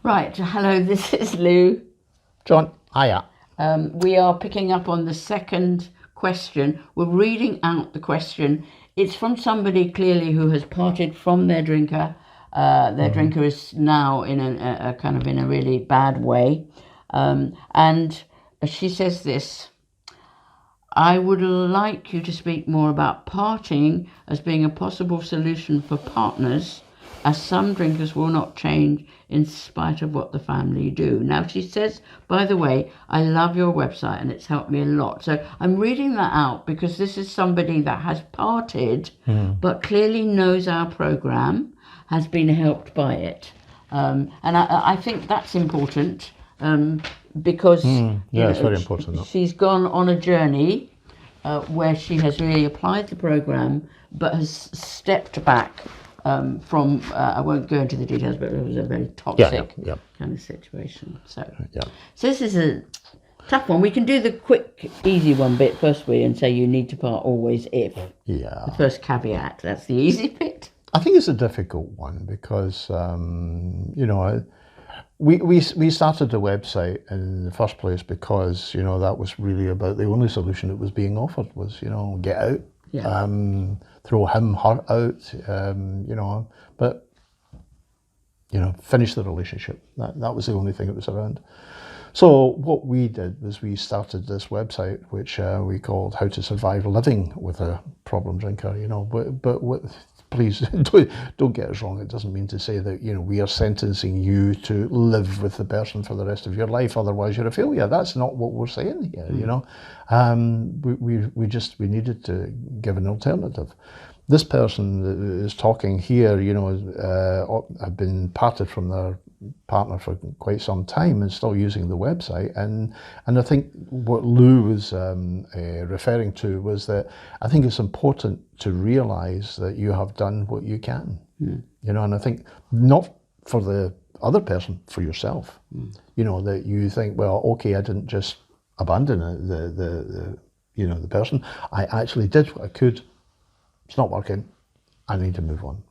Right, hello, this is Lou. John, hiya. We are picking up on the second question. We're reading out the question. It's from somebody clearly who has parted from their drinker. Their drinker is now in a kind of in a really bad way. And she says this: I would like you to speak more about partying as being a possible solution for partners, as some drinkers will not change in spite of what the family do. Now, she says, by the way, I love your website and it's helped me a lot. So I'm reading that out because this is somebody that has parted, but clearly knows our program, has been helped by it. And I think that's important because it's very important. She's gone on a journey where she has really applied the program, but has stepped back from, I won't go into the details, but it was a very toxic kind of situation. So this is a tough one. We can do the quick, easy one bit first, and say you need to part always if. Yeah. The first caveat, that's the easy bit. I think it's a difficult one because, we started the website in the first place because, that was really about the only solution that was being offered was, get out. Yeah. Throw him, her out, but, finish the relationship. That was the only thing that was around. So what we did was we started this website, which we called How to Survive Living with a Problem Drinker, but please don't get us wrong. It doesn't mean to say that, we are sentencing you to live with the person for the rest of your life. Otherwise you're a failure. That's not what we're saying here, We needed to give an alternative. This person that is talking here, have been parted from their partner for quite some time and still using the website. And I think what Lou was referring to was that I think it's important to realise that you have done what you can, and I think not for the other person, for yourself, that you think, well, okay, I didn't just abandon the person. I actually did what I could. It's not working. I need to move on,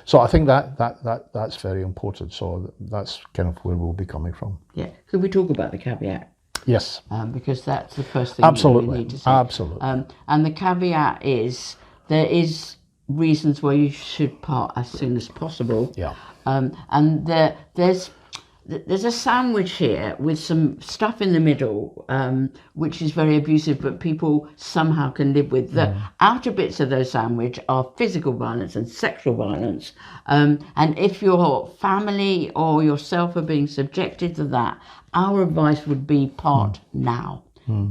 So I think that's very important. So that's kind of where we'll be coming from. Yeah. Could we talk about the caveat? Yes. Because that's the first thing Absolutely. we need to say. Absolutely. And the caveat is there is reasons why you should part as soon as possible. Yeah. And there's a sandwich here with some stuff in the middle, which is very abusive, but people somehow can live with. The outer bits of those sandwich are physical violence and sexual violence. And if your family or yourself are being subjected to that, our advice would be part now.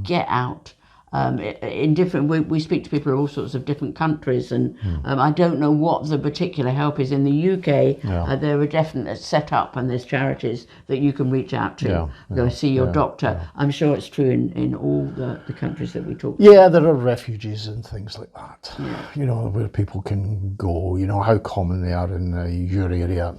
Get out. In different, we speak to people of all sorts of different countries, and I don't know what the particular help is in the UK. There are definite set up, and there's charities that you can reach out to. Go see your doctor. I'm sure it's true in all the countries that we talk about. Yeah, there are refuges and things like that. Where people can go. How common they are in your area.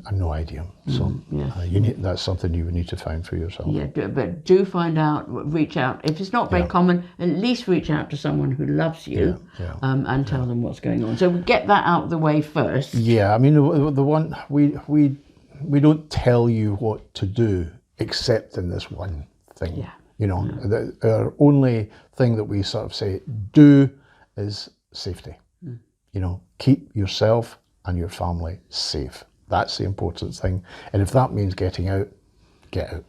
I've no idea. So that's something you would need to find for yourself. Yeah, but do find out, reach out. If it's not very common, at least reach out to someone who loves you and tell them what's going on. So we get that out of the way first. Yeah, I mean, the one, we don't tell you what to do except in this one thing. Yeah. Our only thing that we sort of say, do is safety. Keep yourself and your family safe. That's the important thing. And if that means getting out, get out,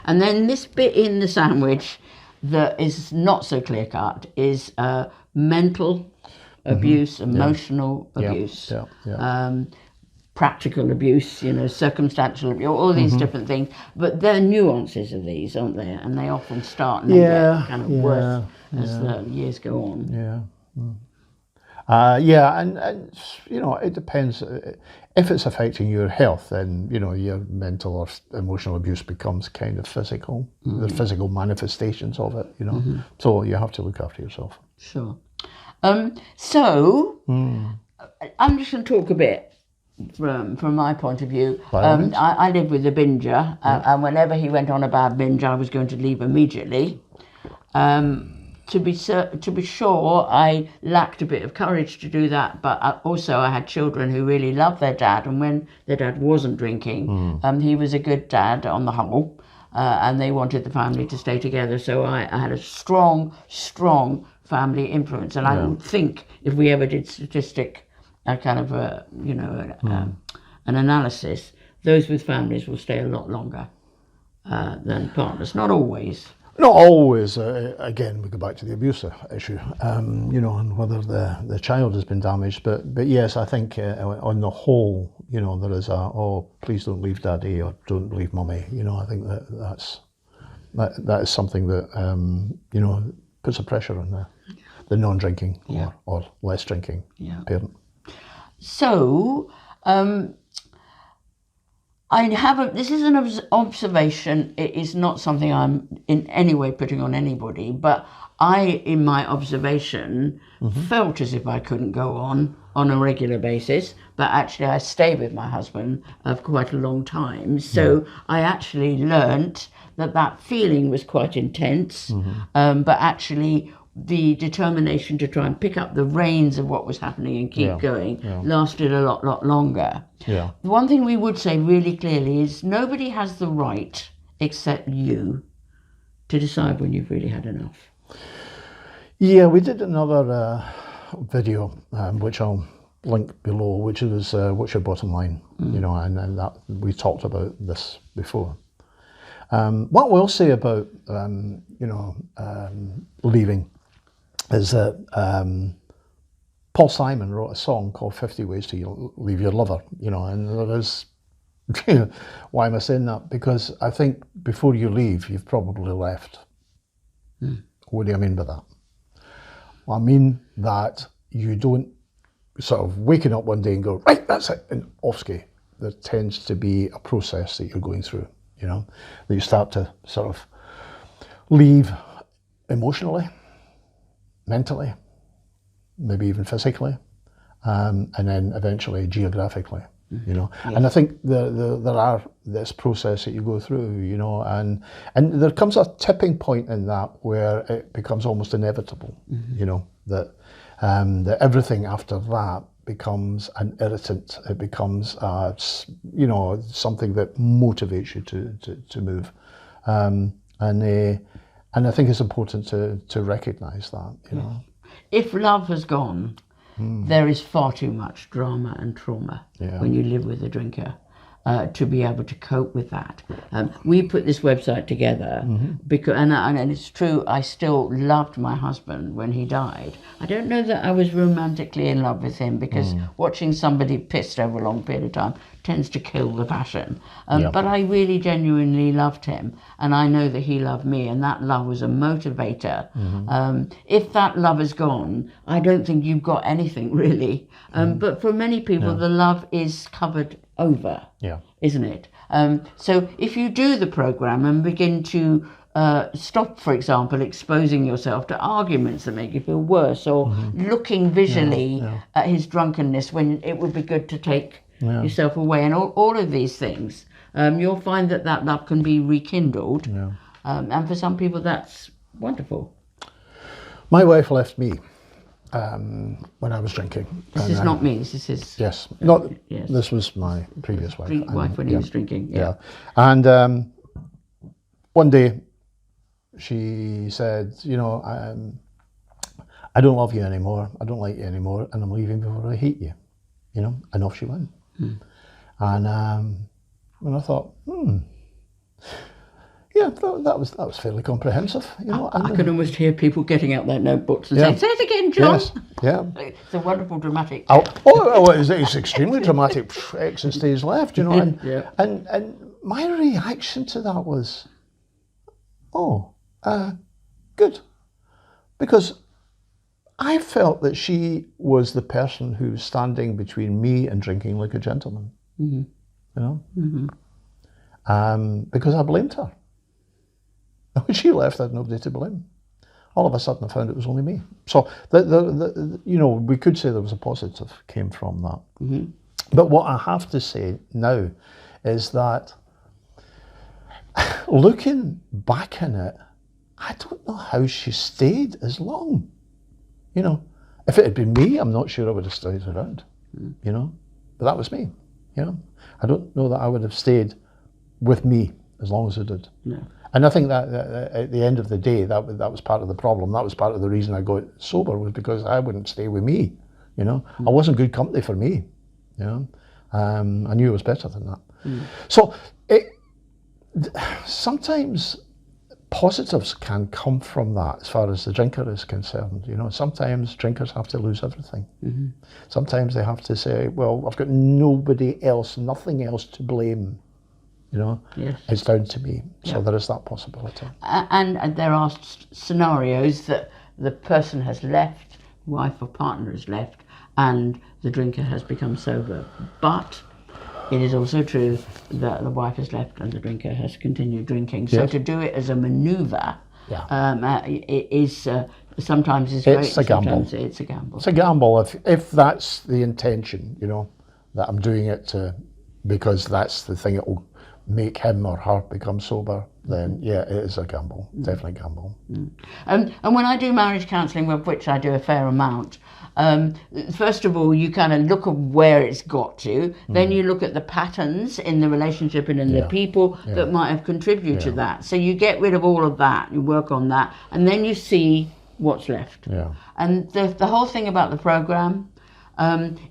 And then this bit in the sandwich that is not so clear cut is mental abuse, emotional abuse, practical abuse, circumstantial abuse, all these different things. But there are nuances of these, aren't there? And they often start and then get kind of worse as the years go on. Yeah. And it depends. If it's affecting your health, then your mental or emotional abuse becomes kind of physical. The physical manifestations of it, So you have to look after yourself. Sure. So I'm just going to talk a bit from my point of view. I live with a binger, and whenever he went on a bad binge, I was going to leave immediately. to be sure, I lacked a bit of courage to do that, but also I had children who really loved their dad, and when their dad wasn't drinking, he was a good dad on the whole, and they wanted the family to stay together. So I had a strong family influence, and I would think if we ever did statistic, a kind of an analysis, those with families will stay a lot longer than partners. Not always. Not always. Again, we go back to the abuse issue, and whether the child has been damaged. But yes, I think on the whole, there is please don't leave daddy or don't leave mummy. I think that is something that puts a pressure on the non-drinking or less drinking parent. So. This is an observation. It is not something I'm in any way putting on anybody, but I, in my observation, felt as if I couldn't go on a regular basis, but actually I stayed with my husband for quite a long time. So I actually learnt that feeling was quite intense, but actually the determination to try and pick up the reins of what was happening and keep going lasted a lot longer. Yeah. The one thing we would say really clearly is nobody has the right except you to decide when you've really had enough. Yeah, we did another video, which I'll link below, which is what's your bottom line, and that we talked about this before. What we'll say about leaving is that Paul Simon wrote a song called 50 Ways to Leave Your Lover, and there is, why am I saying that? Because I think before you leave, you've probably left. What do I mean by that? Well, I mean that you don't sort of waking up one day and go, right, that's it, and off ski. There tends to be a process that you're going through, that you start to sort of leave emotionally, mentally, maybe even physically, and then eventually geographically, Yes. And I think there are this process that you go through, and there comes a tipping point in that where it becomes almost inevitable, that everything after that becomes an irritant. It becomes, something that motivates you to move, and I think it's important to recognise that, If love has gone, there is far too much drama and trauma when you live with a drinker to be able to cope with that. We put this website together because, and it's true, I still loved my husband when he died. I don't know that I was romantically in love with him because watching somebody pissed over a long period of time tends to kill the passion. But I really genuinely loved him, and I know that he loved me, and that love was a motivator. If that love is gone, I don't think you've got anything really. But for many people, the love is covered over, isn't it? So if you do the program and begin to stop, for example, exposing yourself to arguments that make you feel worse, or looking visually at his drunkenness when it would be good to take yourself away, and all of these things, you'll find that love can be rekindled. And for some people that's wonderful. My wife left me when I was drinking. This is not me, this is his. Yes, yes. This was my previous wife. Wife when he was drinking, And one day she said, I don't love you anymore, I don't like you anymore, and I'm leaving before I hate you, and off she went. And I thought, that was fairly comprehensive. I could almost hear people getting out their notebooks and saying, "Say it again, John." Yes, It's a wonderful dramatic. It's extremely dramatic. X and stays left, and my reaction to that was, good, because I felt that she was the person who was standing between me and drinking like a gentleman. Because I blamed her. When she left, I had nobody to blame. All of a sudden, I found it was only me. So, we could say there was a positive came from that. But what I have to say now is that looking back on it, I don't know how she stayed as long. You know, if it had been me, I'm not sure I would have stayed around. You know, but that was me. You know, I don't know that I would have stayed with me as long as I did. No. And I think that at the end of the day, that was part of the problem. That was part of the reason I got sober, was because I wouldn't stay with me. You know, I wasn't good company for me. You know, I knew it was better than that. So sometimes positives can come from that as far as the drinker is concerned. You know, sometimes drinkers have to lose everything. Sometimes they have to say, well, I've got nobody else, nothing else to blame. You know, it's down to me. So there is that possibility. And there are scenarios that the person has left, wife or partner has left, and the drinker has become sober. But it is also true that the wife has left and the drinker has continued drinking. So to do it as a manoeuvre it is sometimes is great. It's a gamble. Sometimes it's a gamble. It's a gamble if that's the intention. You know, that I'm doing it because that's the thing that will make him or her become sober, then it is a gamble, definitely a gamble. And when I do marriage counselling, of which I do a fair amount, first of all you kind of look at where it's got to, then you look at the patterns in the relationship and in the people that might have contributed to that. So you get rid of all of that, you work on that, and then you see what's left. And the whole thing about the programme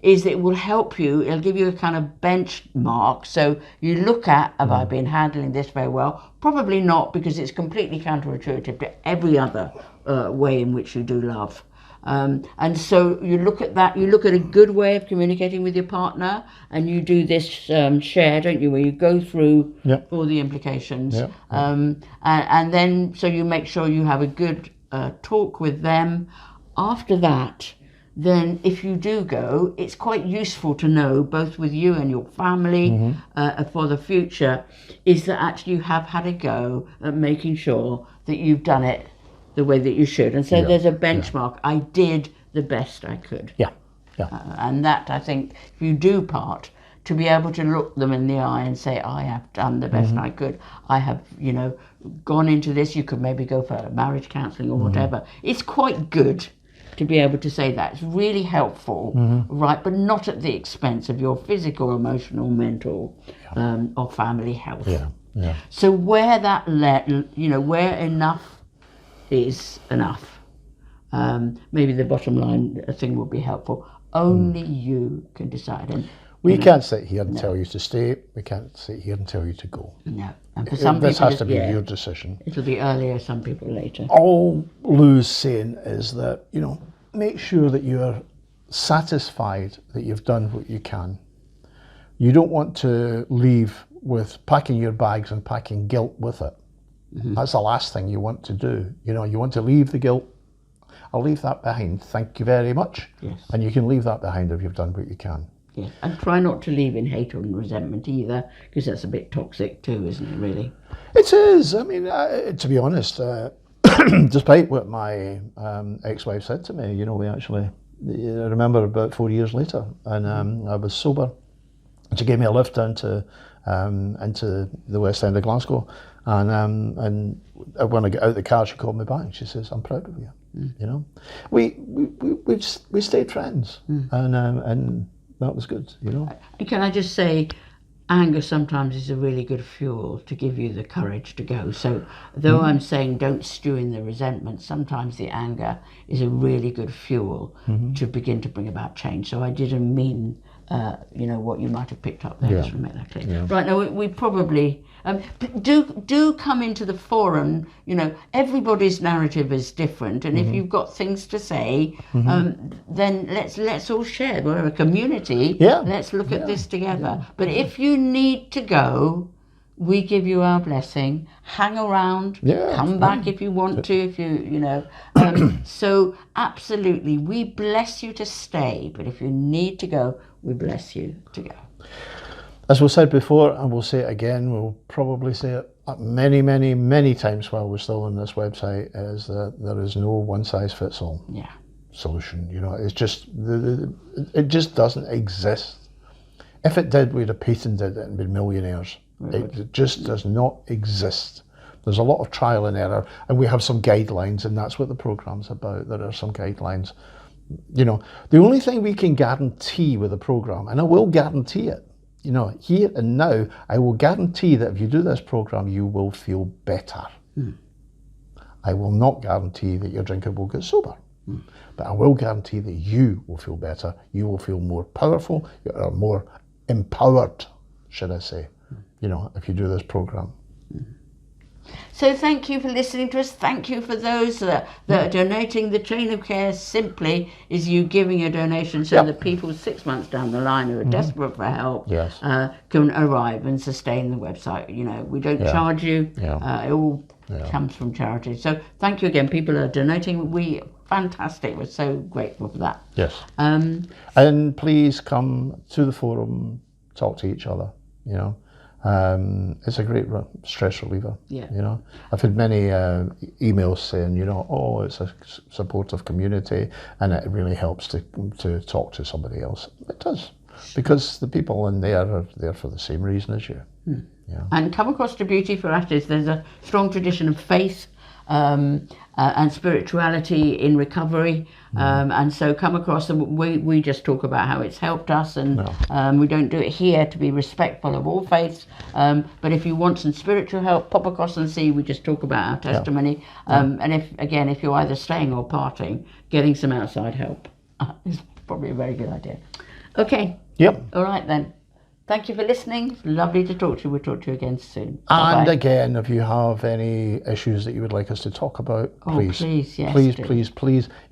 is it will help you, it'll give you a kind of benchmark. So you look at, have I been handling this very well? Probably not, because it's completely counterintuitive to every other way in which you do love. And so you look at that, you look at a good way of communicating with your partner, and you do this share, don't you, where you go through all the implications. And then, so you make sure you have a good talk with them. After that, then if you do go, it's quite useful to know, both with you and your family for the future, is that actually you have had a go at making sure that you've done it the way that you should. And so there's a benchmark. I did the best I could. And that, I think, if you do part, to be able to look them in the eye and say, I have done the best I could. I have, you know, gone into this. You could maybe go for marriage counselling or whatever. It's quite good to be able to say that. It's really helpful, right, but not at the expense of your physical, emotional, mental or family health. So where that where enough is enough, maybe the bottom line thing would be helpful. Only you can decide. And we can't sit here and tell you to stay. We can't sit here and tell you to go. No. And for some this people, has to be your decision. It'll be earlier, some people later. All Lou's saying is that, you know, make sure that you're satisfied that you've done what you can. You don't want to leave with packing your bags and packing guilt with it. That's the last thing you want to do. You know, you want to leave the guilt. I'll leave that behind. Thank you very much. And you can leave that behind if you've done what you can. And try not to leave in hate and resentment either, because that's a bit toxic too, isn't it, really? It is. I mean, to be honest, despite what my ex-wife said to me, you know, we actually, I remember about 4 years later, and I was sober. She gave me a lift down to into the West End of Glasgow, and when I got out of the car, she called me back and she says, "I'm proud of you." You know, we stayed friends, and that was good. You know. And can I just say, anger sometimes is a really good fuel to give you the courage to go. So though I'm saying don't stew in the resentment, sometimes the anger is a really good fuel to begin to bring about change. So I didn't mean what you might have picked up there, just to make that clear. Right, now we probably do come into the forum. You know, everybody's narrative is different, and if you've got things to say, then let's all share. We're a community. Let's look at this together. But if you need to go, we give you our blessing. Hang around. Come back if you want to. If you know. So absolutely, we bless you to stay. But if you need to go, we bless you to go. As we said before, and we'll say it again, we'll probably say it many, many, many times while we're still on this website, is that there is no one-size-fits-all solution. You know, it's just, it just doesn't exist. If it did, we'd have patented it and been millionaires. It just does not exist. There's a lot of trial and error, and we have some guidelines, and that's what the program's about. There are some guidelines. You know, the only thing we can guarantee with the program, and I will guarantee it, you know, here and now, I will guarantee that if you do this program, you will feel better. I will not guarantee that your drinker will get sober, but I will guarantee that you will feel better. You will feel more powerful, or more empowered, should I say, you know, if you do this program. So thank you for listening to us. Thank you for those that are donating. The chain of care simply is you giving a donation so that people 6 months down the line who are desperate for help can arrive and sustain the website. You know, we don't charge you. It all comes from charity. So thank you again. People are donating. Fantastic. We're so grateful for that. Yes. And please come to the forum, talk to each other, you know. It's a great stress reliever. You know, I've had many emails saying, you know, oh, it's a supportive community, and it really helps to talk to somebody else. It does, because the people in there are there for the same reason as you. And come across to Beauty for Ashes. There's a strong tradition of faith and spirituality in recovery, and so come across, and we just talk about how it's helped us, and we don't do it here to be respectful of all faiths, but if you want some spiritual help, pop across and see. We just talk about our testimony, and if you're either staying or parting, getting some outside help is probably a very good idea. Okay. All right then. Thank you for listening. It's lovely to talk to you. We'll talk to you again soon. And again, if you have any issues that you would like us to talk about, please,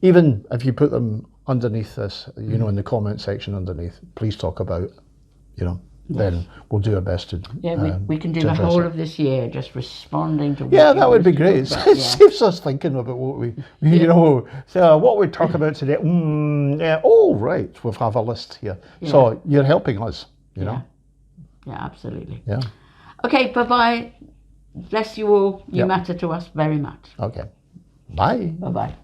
even if you put them underneath this, you know, in the comment section underneath, please talk about, you know, then we'll do our best to we can do the whole of this year just responding to that would be great. It saves us thinking about what we you know, so what we talk about today. Right, we'll have a list here. So you're helping us, you know. Yeah, absolutely. Yeah. Okay, bye-bye. Bless you all. You matter to us very much. Okay. Bye. Bye-bye.